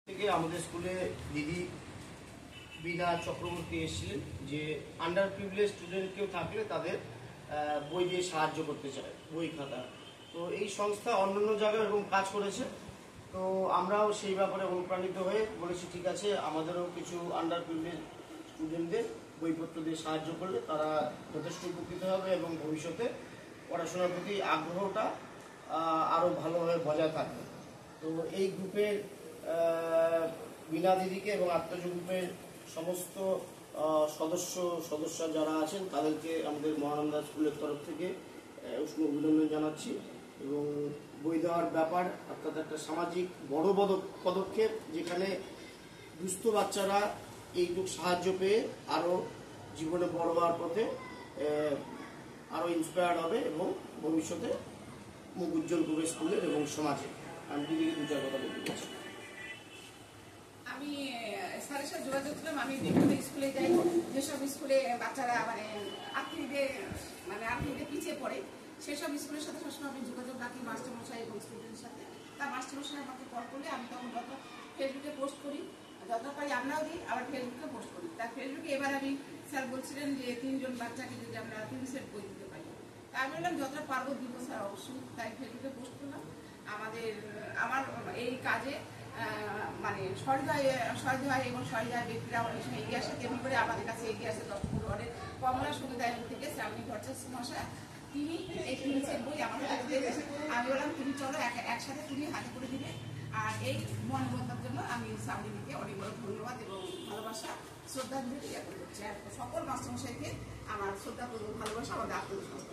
থেকে আমাদের স্কুলে দিদি বিনা চক্রবর্তী এসেছিলেন যে আন্ডার প্রিভিলেজ স্টুডেন্ট কেউ থাকলে তাদের বই দিয়ে সাহায্য করতে চায়, বই খাতা। তো এই সংস্থা অন্যান্য জায়গায় এরকম কাজ করেছে, তো আমরাও সেই ব্যাপারে অনুপ্রাণিত হয়ে বলেছি ঠিক আছে আমাদেরও কিছু আন্ডার প্রিভিলেজ স্টুডেন্টদের বইপত্র দিয়ে সাহায্য করলে তারা যথেষ্ট উপকৃত হবে এবং ভবিষ্যতে পড়াশোনার প্রতি আগ্রহটা আরও ভালোভাবে বজায় থাকবে। তো এই গ্রুপের বিনা দিদিকে এবং আত্মজ গ্রুপের সমস্ত সদস্য যারা আছেন তাদেরকে আমাদের মহানন্দা স্কুলের তরফ থেকে উষ্ণ অভিনন্দন জানাচ্ছি। এবং বই দেওয়ার ব্যাপার অর্থাৎ একটা সামাজিক বড় পদক্ষেপ, যেখানে দুস্থ বাচ্চারা এইটুকু সাহায্য পেয়ে আরও জীবনে বড় হওয়ার পথে আরও ইন্সপায়ার্ড হবে এবং ভবিষ্যতে মুখ উজ্জ্বল করবে স্কুলের এবং সমাজে। আমি দিদিকে দু চার কথা বলতে চাই। আমি স্যারের সাথে যোগাযোগ করলাম। আমি বিভিন্ন স্কুলে যাই, যেসব স্কুলে বাচ্চারা আর্থিকভাবে পিছিয়ে পড়ে সেসব স্কুলের সাথে সবসময় আমি যোগাযোগ রাখি মাস্টারমশাই এবং স্টুডেন্টের সাথে। তার মাস্টারমশাই আমাকে কল করলে আমি তখন যত ফেসবুকে পোস্ট করি, যত পারি আমরাও দিই, আবার ফেসবুকে পোস্ট করি। তার ফেসবুকে এবার আমি স্যার বলছিলেন যে 3 জন বাচ্চাকে যদি আমরা 3 সেট বই দিতে পারি, তা আমি বললাম যতটা পারবো দিব স্যার, অবশ্যই। তাই ফেসবুকে পোস্ট করলাম। আমার এই কাজে সহৃদয় এবং সহৃদয় ব্যক্তিরা অনেক সময় এগিয়ে আসে, তেমনি করে আমাদের কাছে এগিয়ে আসে দশপুর ওয়ার্ডের কমলা সমুদায় থেকে শ্রাবণী ভট্টাচার্য মহাশয়। তিনি এই 3 সেট বই আমার কাছে দিয়েছেন। আমি বললাম তুমি চলো একসাথে তুমি হাতে করে দিবে। আর এই মনোবলতার জন্য আমি শ্রাবণীকে অনেক বড় ধন্যবাদ এবং ভালোবাসা শ্রদ্ধাঞ্জলি জ্ঞাপন করছি। আর সকল মাস্টারমশাইকে আমার শ্রদ্ধা ভালোবাসা আমাদের আত্মবিশ্বাস।